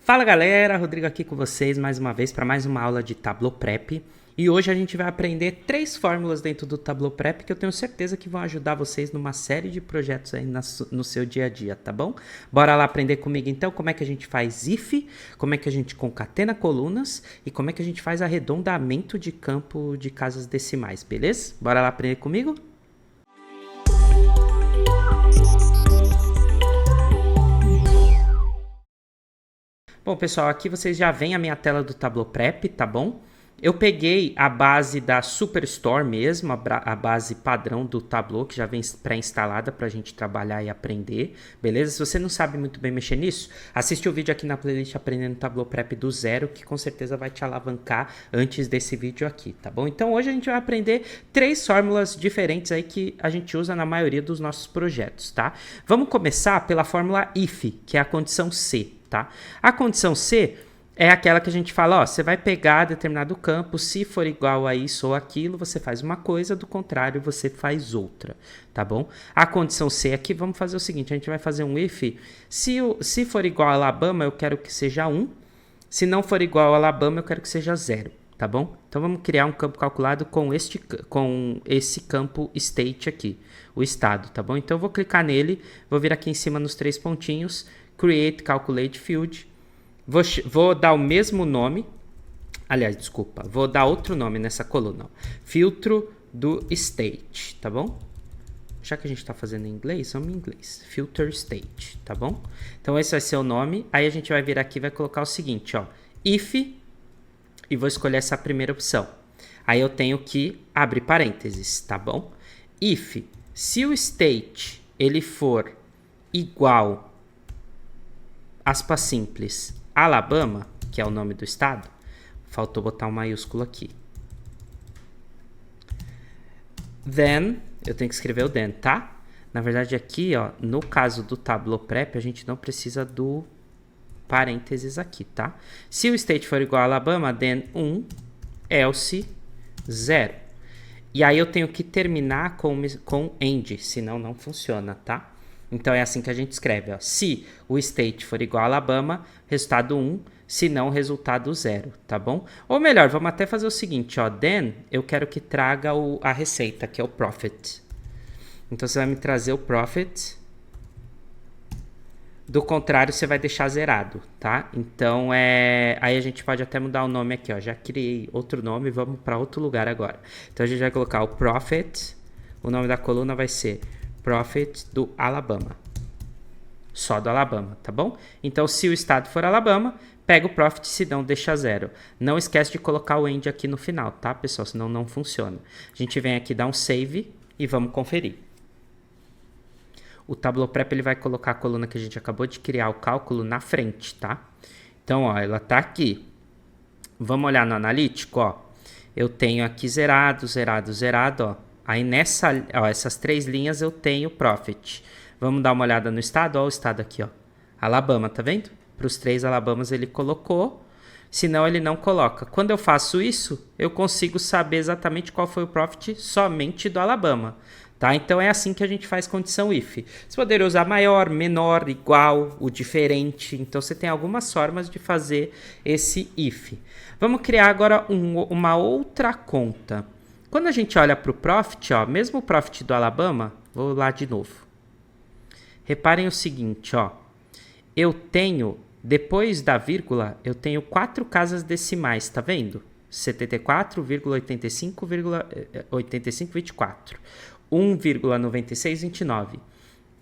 Fala galera, Rodrigo aqui com vocês mais uma vez para mais uma aula de Tableau Prep. E hoje a gente vai aprender 3 fórmulas dentro do Tableau Prep que eu tenho certeza que vão ajudar vocês numa série de projetos aí no seu dia a dia, tá bom? Bora lá aprender comigo então como é que a gente faz if, como é que a gente concatena colunas e como é que a gente faz arredondamento de campo de casas decimais, beleza? Bora lá aprender comigo? Bom, pessoal, aqui vocês já veem a minha tela do Tableau Prep, tá bom? Eu peguei a base da Superstore mesmo, a base padrão do Tableau, que já vem pré-instalada para a gente trabalhar e aprender, beleza? Se você não sabe muito bem mexer nisso, assiste o vídeo aqui na playlist Aprendendo Tableau Prep do Zero, que com certeza vai te alavancar antes desse vídeo aqui, tá bom? Então hoje a gente vai aprender 3 fórmulas diferentes aí que a gente usa na maioria dos nossos projetos, tá? Vamos começar pela fórmula if, que é a condição C. Tá? A condição C é aquela que a gente fala, ó, você vai pegar determinado campo, se for igual a isso ou aquilo, você faz uma coisa, do contrário, você faz outra, tá bom? A condição C aqui, vamos fazer o seguinte, a gente vai fazer um if, se for igual a Alabama, eu quero que seja 1, se não for igual a Alabama, eu quero que seja 0, tá bom? Então vamos criar um campo calculado com esse campo state aqui, o estado, tá bom? Então eu vou clicar nele, vou vir aqui em cima nos 3 pontinhos, Create Calculate Field, vou dar o mesmo nome, aliás, desculpa, vou dar outro nome nessa coluna, filtro do state, tá bom? Já que a gente está fazendo em inglês, vamos em inglês, filter state, tá bom? Então esse vai ser o nome, aí a gente vai vir aqui e vai colocar o seguinte, ó, if, e vou escolher essa primeira opção, aí eu tenho que abrir parênteses, tá bom? If, se o state, ele for igual aspas simples, Alabama, que é o nome do estado, faltou botar um maiúsculo aqui. Then, eu tenho que escrever o then, tá? Na verdade aqui, ó, no caso do Tableau Prep, a gente não precisa do parênteses aqui, tá? Se o state for igual a Alabama, then 1, else 0. E aí eu tenho que terminar com end, senão não funciona, tá? Então é assim que a gente escreve, ó. Se o state for igual a Alabama, resultado 1, se não, resultado 0, tá bom? Ou melhor, vamos até fazer o seguinte, ó, then eu quero que traga a receita, que é o profit. Então você vai me trazer o profit, do contrário você vai deixar zerado, tá? Então aí a gente pode até mudar o nome aqui, ó, já criei outro nome, vamos para outro lugar agora. Então a gente vai colocar o profit, o nome da coluna vai ser Profit do Alabama. Só do Alabama, tá bom? Então, se o estado for Alabama, pega o Profit, se não, deixa 0. Não esquece de colocar o end aqui no final, tá, pessoal? Senão não funciona. A gente vem aqui, dá um save e vamos conferir. O Tableau Prep ele vai colocar a coluna que a gente acabou de criar, o cálculo, na frente, tá? Então, ó, ela tá aqui. Vamos olhar no analítico, ó. Eu tenho aqui zerado, zerado, zerado, ó. Aí essas 3 linhas eu tenho profit. Vamos dar uma olhada no estado, ó, o estado aqui, ó. Alabama, tá vendo? Para os 3 Alabamas ele colocou, senão ele não coloca. Quando eu faço isso, eu consigo saber exatamente qual foi o profit somente do Alabama, tá? Então é assim que a gente faz condição if. Você poderia usar maior, menor, igual, o diferente. Então você tem algumas formas de fazer esse if. Vamos criar agora uma outra conta. Quando a gente olha para o profit, ó, mesmo o profit do Alabama, vou lá de novo. Reparem o seguinte, ó, eu tenho, depois da vírgula, eu tenho 4 casas decimais, tá vendo? 74,85,24, 1,9629,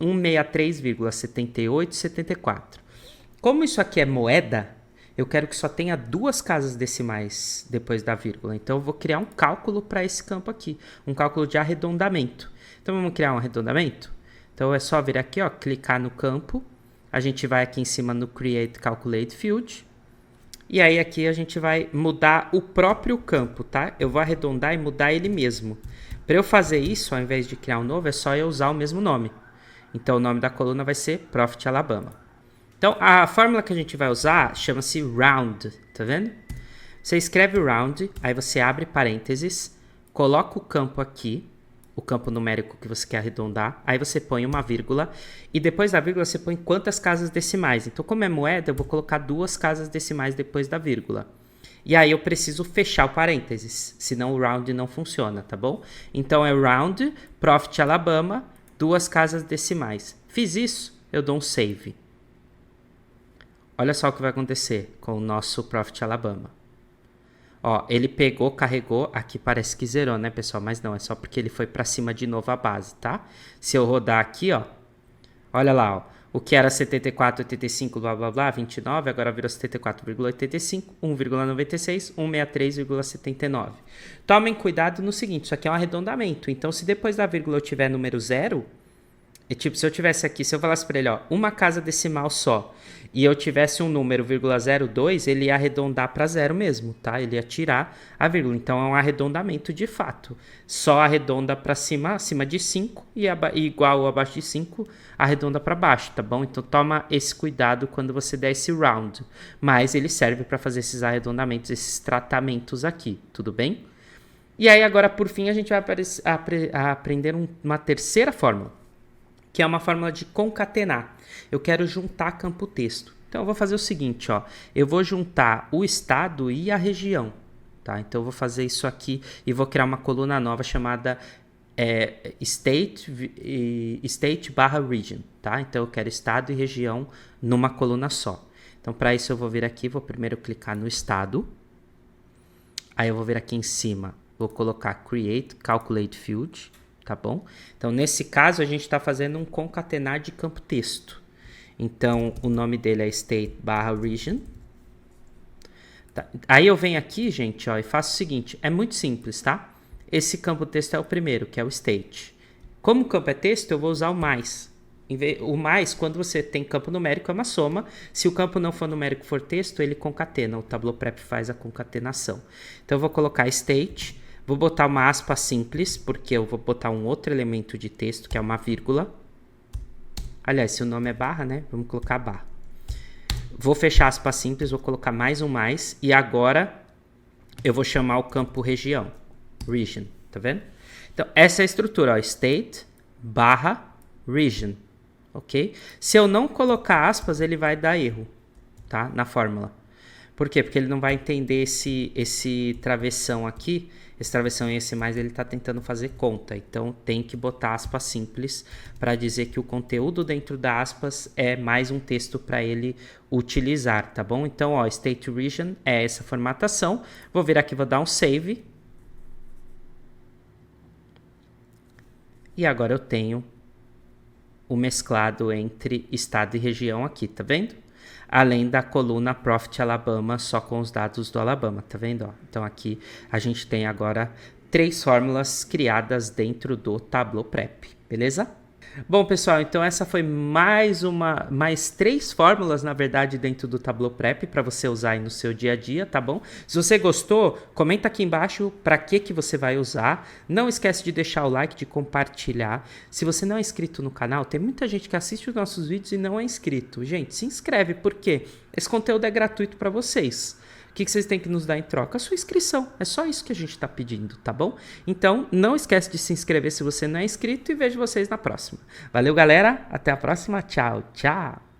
163,7874. Como isso aqui é moeda, eu quero que só tenha 2 casas decimais depois da vírgula. Então, eu vou criar um cálculo para esse campo aqui. Um cálculo de arredondamento. Então, vamos criar um arredondamento? Então, é só vir aqui, ó, clicar no campo. A gente vai aqui em cima no Create Calculate Field. E aí, aqui a gente vai mudar o próprio campo, tá? Eu vou arredondar e mudar ele mesmo. Para eu fazer isso, ao invés de criar um novo, é só eu usar o mesmo nome. Então, o nome da coluna vai ser Profit Alabama. Então, a fórmula que a gente vai usar chama-se round, tá vendo? Você escreve round, aí você abre parênteses, coloca o campo aqui, o campo numérico que você quer arredondar, aí você põe uma vírgula, e depois da vírgula você põe quantas casas decimais. Então, como é moeda, eu vou colocar 2 casas decimais depois da vírgula. E aí eu preciso fechar o parênteses, senão o round não funciona, tá bom? Então é round, Profit Alabama, 2 casas decimais. Fiz isso, eu dou um save. Olha só o que vai acontecer com o nosso Profit Alabama. Ó, ele pegou, carregou, aqui parece que zerou, né, pessoal? Mas não, é só porque ele foi para cima de novo a base, tá? Se eu rodar aqui, ó, olha lá, ó. O que era 74,85, blá, blá, blá, 29, agora virou 74,85, 1,96, 163,79. Tomem cuidado no seguinte, isso aqui é um arredondamento. Então, se depois da vírgula eu tiver número 0, tipo, se eu tivesse aqui, se eu falasse para ele, ó, uma casa decimal só, e eu tivesse um número, 0,02, ele ia arredondar para 0 mesmo, tá? Ele ia tirar a vírgula. Então, é um arredondamento de fato. Só arredonda para cima, acima de 5, e igual ou abaixo de 5, arredonda para baixo, tá bom? Então, toma esse cuidado quando você der esse round. Mas ele serve para fazer esses arredondamentos, esses tratamentos aqui, tudo bem? E aí, agora, por fim, a gente vai aprender uma terceira fórmula, que é uma fórmula de concatenar. Eu quero juntar campo texto. Então, eu vou fazer o seguinte, ó. Eu vou juntar o estado e a região, tá? Então, eu vou fazer isso aqui e vou criar uma coluna nova chamada state/region, tá? Então, eu quero estado e região numa coluna só. Então, para isso, eu vou vir aqui, vou primeiro clicar no estado. Aí, eu vou vir aqui em cima, vou colocar Create, Calculate Field, tá bom? Então, nesse caso, a gente está fazendo um concatenar de campo texto. Então, o nome dele é state/region. Tá. Aí eu venho aqui, gente, ó, e faço o seguinte, é muito simples, tá? Esse campo texto é o primeiro, que é o state. Como o campo é texto, eu vou usar o mais. O mais, quando você tem campo numérico, é uma soma. Se o campo não for numérico, for texto, ele concatena. O Tableau Prep faz a concatenação. Então, eu vou colocar state. Vou botar uma aspa simples, porque eu vou botar um outro elemento de texto, que é uma vírgula. Aliás, se o nome é barra, né? Vamos colocar barra. Vou fechar aspa simples, vou colocar mais um mais. E agora, eu vou chamar o campo região. Region, tá vendo? Então, essa é a estrutura, ó. State/region, ok? Se eu não colocar aspas, ele vai dar erro, tá? Na fórmula. Por quê? Porque ele não vai entender esse travessão aqui. Esse travessão e esse mais, ele está tentando fazer conta. Então, tem que botar aspas simples para dizer que o conteúdo dentro da aspas é mais um texto para ele utilizar, tá bom? Então, ó, state region é essa formatação. Vou vir aqui, vou dar um save. E agora eu tenho o mesclado entre estado e região aqui, tá vendo? Além da coluna Profit Alabama, só com os dados do Alabama, tá vendo? Ó? Então aqui a gente tem agora 3 fórmulas criadas dentro do Tableau Prep, beleza? Bom, pessoal, então essa foi mais 3 fórmulas, na verdade, dentro do Tableau Prep para você usar aí no seu dia a dia, tá bom? Se você gostou, comenta aqui embaixo para que você vai usar. Não esquece de deixar o like, de compartilhar. Se você não é inscrito no canal, tem muita gente que assiste os nossos vídeos e não é inscrito. Gente, se inscreve, porque esse conteúdo é gratuito para vocês. O que vocês têm que nos dar em troca? A sua inscrição. É só isso que a gente está pedindo, tá bom? Então, não esquece de se inscrever se você não é inscrito e vejo vocês na próxima. Valeu, galera. Até a próxima. Tchau, tchau.